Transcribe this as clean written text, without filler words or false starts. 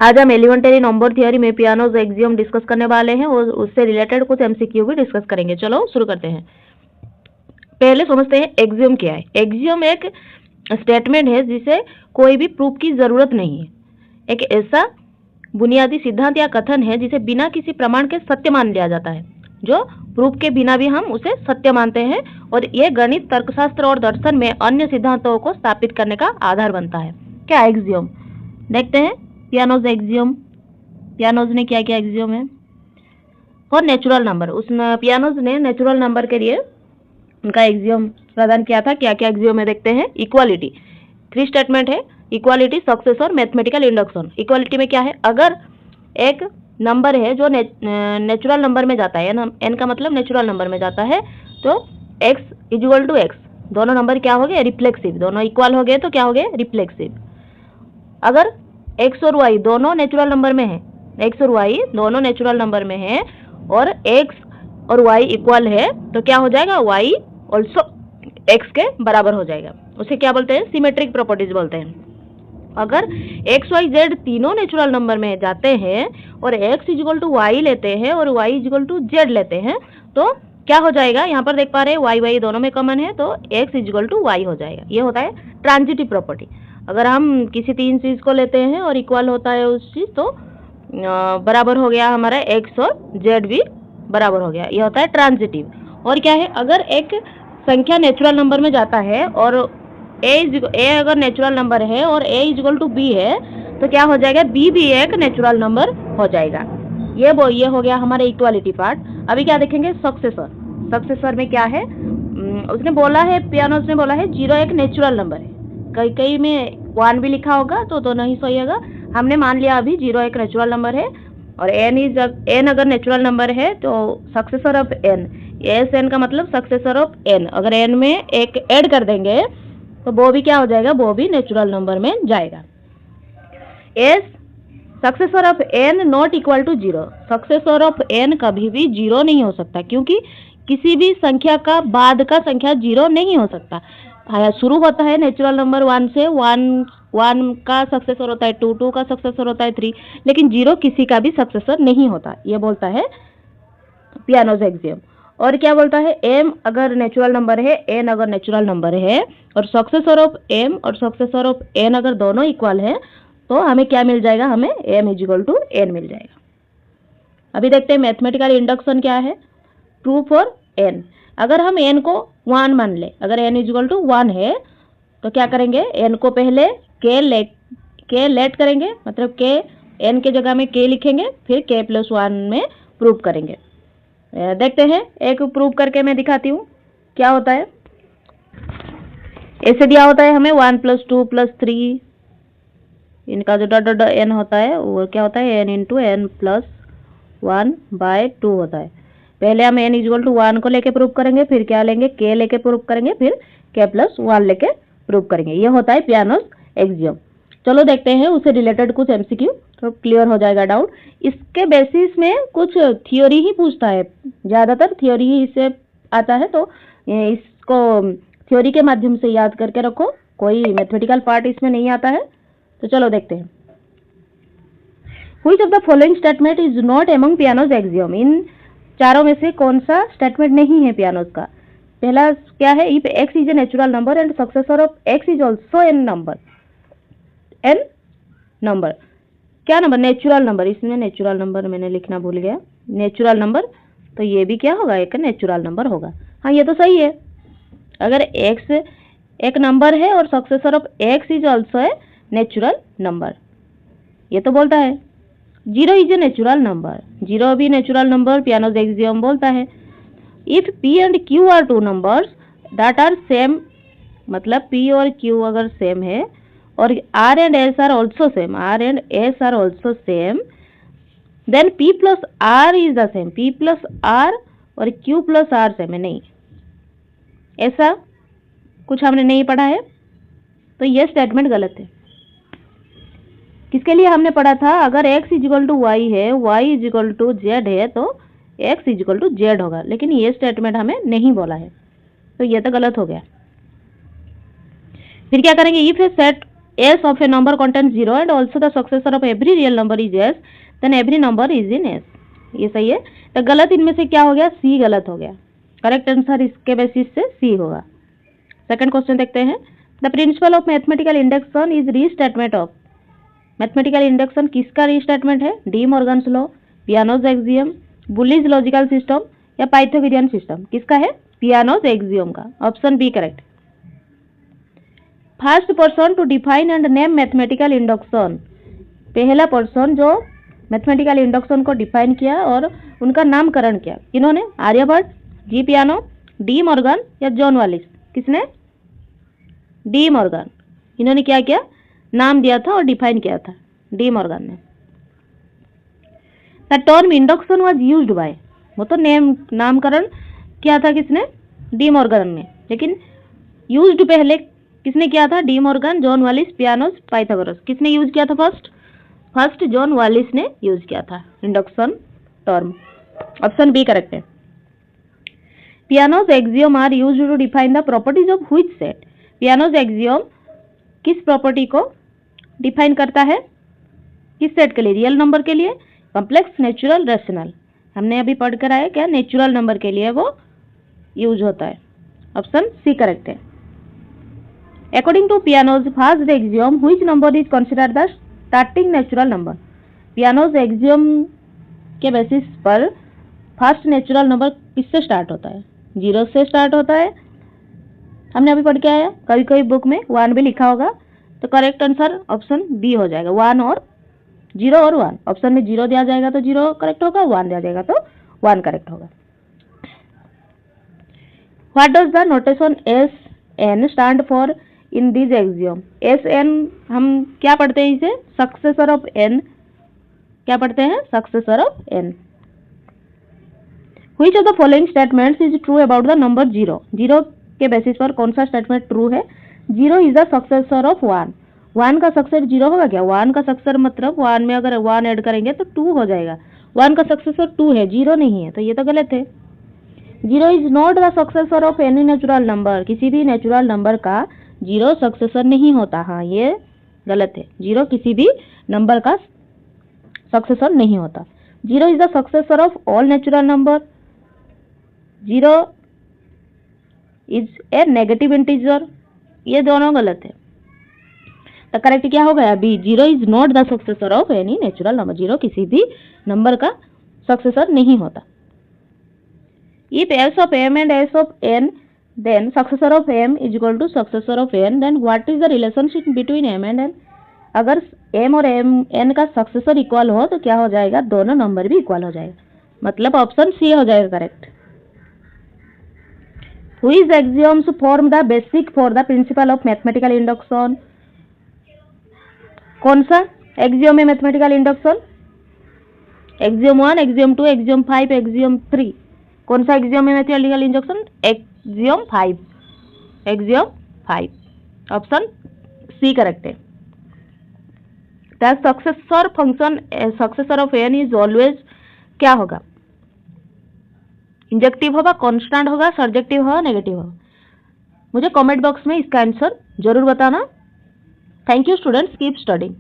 आज हम elementary number theory में पियानोज एक्सियम डिस्कस करने वाले हैं और उससे रिलेटेड कुछ एमसीक्यू भी डिस्कस करेंगे। चलो शुरू करते हैं। पहले समझते हैं एक्सियम क्या है। एक्सियम एक स्टेटमेंट है जिसे कोई भी प्रूफ की जरूरत नहीं है। एक ऐसा बुनियादी सिद्धांत या कथन है जिसे बिना किसी प्रमाण के सत्य मान लिया जाता है, जो प्रूफ के बिना भी हम उसे सत्य मानते हैं, और ये गणित, तर्कशास्त्र और दर्शन में अन्य सिद्धांतों को स्थापित करने का आधार बनता है। क्या एक्सियम? देखते हैं पियानोज एक्सियम। पियानोज ने क्या क्या एक्सियम है? फॉर नेचुरल नंबर, उस पियानोज ने नेचुरल नंबर के लिए उनका एक्सियम प्रदान किया था। क्या क्या एक्सियम है देखते हैं। इक्वालिटी, 3 स्टेटमेंट है। इक्वालिटी, सक्सेस और मैथमेटिकल इंडक्शन। इक्वालिटी में क्या है? अगर एक नंबर है जो नेचुरल नंबर में जाता है, एन का मतलब नेचुरल नंबर में जाता है, तो x इक्वल टू एक्स, दोनों नंबर क्या हो गए? रिफ्लेक्सिव। दोनों इक्वल हो गए तो क्या हो गए? रिफ्लेक्सिव। अगर x और y दोनों नेचुरल नंबर में है, x और y दोनों नेचुरल नंबर में है और x और y इक्वल है, तो क्या हो जाएगा? y ऑल्सो x के बराबर हो जाएगा। उसे क्या बोलते हैं? सिमेट्रिक प्रॉपर्टीज बोलते हैं। अगर x, y, z तीनों नेचुरल नंबर में जाते हैं और x इक्वल टू y लेते हैं और y इक्वल टू z लेते हैं, तो क्या हो जाएगा? यहाँ पर देख पा रहे हैं y y दोनों में कॉमन है, तो x इक्वल टू y हो जाएगा। ये होता है ट्रांजिटिव प्रॉपर्टी। अगर हम किसी 3 चीज को लेते हैं और इक्वल होता है उस चीज, तो बराबर हो गया हमारा x और z भी बराबर हो गया। ये होता है ट्रांजिटिव। और क्या है? अगर एक संख्या नेचुरल नंबर में जाता है और a अगर नेचुरल नंबर है और a इक्वल टू b है, तो क्या हो जाएगा? b भी एक नेचुरल नंबर हो जाएगा। ये हो गया हमारे इक्वालिटी पार्ट। अभी क्या देखेंगे? सक्सेसर। सक्सेसर में क्या है? उसने बोला है, पियानोज ने बोला है 0 एक नेचुरल नंबर है। कई में 1 भी लिखा होगा तो दोनों ही सही होगा। हमने मान लिया अभी 0 एक नेचुरल नंबर है और n अगर नेचुरल नंबर है तो successor of n, S N का मतलब सक्सेसर ऑफ n। अगर n में एक ऐड कर देंगे तो वो भी क्या हो जाएगा? वो भी नेचुरल नंबर में जाएगा। S successor of n not equal to 0। Successor of n कभी भी 0 नहीं हो सकता, क्योंकि किसी भी संख्या का बाद का संख्या 0 नहीं हो सकता। शुरू होता है नेचुरल नंबर 1 से, 1 का सक्सेसर होता है 2, 2 का सक्सेसर होता है 3, लेकिन 0 किसी का भी सक्सेसर नहीं होता। ये बोलता है पियानोज एक्सियम। और क्या बोलता है? m अगर नेचुरल नंबर है, n अगर नेचुरल नंबर है और सक्सेसर ऑफ m और सक्सेसर ऑफ n अगर दोनों इक्वल है, तो हमें क्या मिल जाएगा? हमें m इक्वल टू n मिल जाएगा। अभी देखते हैं मैथमेटिकल इंडक्शन क्या है। True for n। अगर हम n को 1 मान ले, अगर n इक्वल टू 1 है, तो क्या करेंगे? n को पहले k लेट करेंगे, मतलब k n के जगह में k लिखेंगे, फिर k प्लस 1 में प्रूव करेंगे। देखते हैं, एक प्रूव करके मैं दिखाती हूँ क्या होता है। ऐसे दिया होता है हमें 1 प्लस 2 प्लस 3, इनका जो डॉट n होता है वो क्या होता है? n into n plus 1 by 2 होता है। पहले हम n इक्वल टू 1 को लेके प्रूव करेंगे, फिर क्या लेंगे? k लेके प्रूव करेंगे, फिर k प्लस 1 लेके प्रूव करेंगे। ये होता है पियानोज एक्सियम। चलो देखते हैं उससे रिलेटेड कुछ एमसीक्यू, तो क्लियर हो जाएगा डाउट। इसके बेसिस में कुछ थियोरी ही पूछता है, ज़्यादातर थियोरी ही इससे आता है, तो इसको थियोरी के माध्यम से याद करके रखो, कोई मैथमेटिकल पार्ट इसमें नहीं आता है। तो चलो देखते हैं। Which of the following statement is not among Peano's axiom? इन चारों में से कौन सा स्टेटमेंट नहीं है पियानोज का? पहला क्या है? If x is a natural number and successor of x is also an number. An number क्या नंबर? Natural number. इसमें नेचुरल नंबर मैंने लिखना भूल गया। नेचुरल नंबर, तो ये भी क्या होगा? एक नेचुरल नंबर होगा। हाँ, ये तो सही है। अगर x एक नंबर है और successor of x is also a natural number, ये तो बोलता है। 0 इज ए नेचुरल नंबर, 0 भी नेचुरल नंबर पियानोज एक्सियम बोलता है। If p and q are 2 numbers that are same, मतलब p और q अगर सेम है और r and s are also same, r and s are also same, then p plus r is the same. p plus r और q plus r same है? नहीं, ऐसा कुछ हमने नहीं पढ़ा है, तो ये स्टेटमेंट गलत है। किसके लिए हमने पढ़ा था? अगर x इक्वल टू y है, y इक्वल टू z है, तो x इक्वल टू z होगा, लेकिन ये स्टेटमेंट हमें नहीं बोला है, तो ये तो गलत हो गया। फिर क्या करेंगे? If A set s of a number contains 0 and also the successor of every real number is s, then every number is in s. ये सही है। तो गलत इनमें से क्या हो गया? सी गलत हो गया। करेक्ट आंसर इसके बेसिस से सी होगा। सेकंड क्वेश्चन देखते हैं। The principle of mathematical induction is restatement of. Mathematical induction किसका रीस्टेटमेंट है? De Morgan's law, Peano's axiom, Boole's logical system या पाइथागोरियन सिस्टम? किसका है? पियानोज एक्सियम का। Option B correct. First person to define and name mathematical induction. पहला person जो mathematical induction को define किया और उनका नामकरण किया, किन्होंने? Aryabhata, G Peano, De Morgan या जॉन वालिस? किसने? De Morgan. इन्होंने क्या किया? नाम दिया था और डिफाइन किया था, डी मॉर्गन ने। The term induction was used by. वो तो नामकरण किया था किसने? डी मॉर्गन ने। लेकिन यूज्ड पहले किसने किया था? डी मॉर्गन, जॉन वालिस, पियानोज, पाइथागोरस। किसने यूज किया था फर्स्ट जॉन वालिस ने यूज किया था induction term. Option B correct है। Peano's axiom are used to define the properties of which set. Peano's axiom किस प्रॉपर्टी को डिफाइन करता है? किस सेट के लिए? रियल नंबर के लिए, कॉम्प्लेक्स, नेचुरल, रेशनल। हमने अभी पढ़ कर आए क्या? नेचुरल नंबर के लिए वो यूज होता है। ऑप्शन सी करेक्ट है। According to Peano's first axiom which number is considered the starting natural number. पियानोज एक्सियम के बेसिस पर फर्स्ट नेचुरल नंबर किससे स्टार्ट होता है? 0 से स्टार्ट होता है। हमने अभी पढ़ के आया, कभी कभी बुक में 1 भी लिखा होगा, तो करेक्ट आंसर ऑप्शन बी हो जाएगा। 1 और 0 और 1। ऑप्शन में 0 दिया जाएगा तो 0 करेक्ट होगा, 1 दिया जाएगा तो 1 करेक्ट होगा। What does the notation S N stand for in this axiom? S N हम क्या पढ़ते हैं? इसे सक्सेसर ऑफ एन। क्या पढ़ते हैं? Successor of N. Which of the following statements is true about the number 0? 0 के बेसिस पर कौन सा स्टेटमेंट ट्रू है? 0 इज द सक्सेसर ऑफ 1। 1 का सक्सेसर 0 होगा क्या? 1 का सक्सेसर मतलब 1 में अगर 1 ऐड करेंगे तो 2 हो जाएगा। 1 का सक्सेसर 2 है, 0 नहीं है, तो ये तो गलत है। 0 is not the successor of any natural number. किसी भी नेचुरल नंबर का 0 सक्सेसर नहीं होता। हाँ, ये गलत है। 0 किसी भी नंबर का सक्सेसर नहीं होता। 0 is the successor of all natural number. 0 is a negative integer. ये दोनों गलत है। तो करेक्ट क्या हो गया? B, 0 is not the successor of any natural number. 0 किसी भी नंबर का सक्सेसर नहीं होता। If S of M and S of N then successor of m is equal to successor of n, then what is the relationship between m and n? अगर m और n का successor equal हो तो क्या हो जाएगा? दोनों number भी इक्वल हो जाएगा। मतलब ऑप्शन सी हो जाएगा correct. Which axioms form the basic for the principle of mathematical induction? कौन सा एक्सियम है mathematical induction? Axiom 1, axiom 2, axiom 5, axiom 3। कौन सा एक्सियम है mathematical induction? Axiom 5। Axiom 5। Option C correct है। The successor function successor of n is always क्या होगा? Injective होगा, कांस्टेंट होगा, सर्जेक्टिव होगा, नेगेटिव होगा? मुझे कमेंट बॉक्स में इसका आंसर जरूर बताना। Thank you students, keep studying.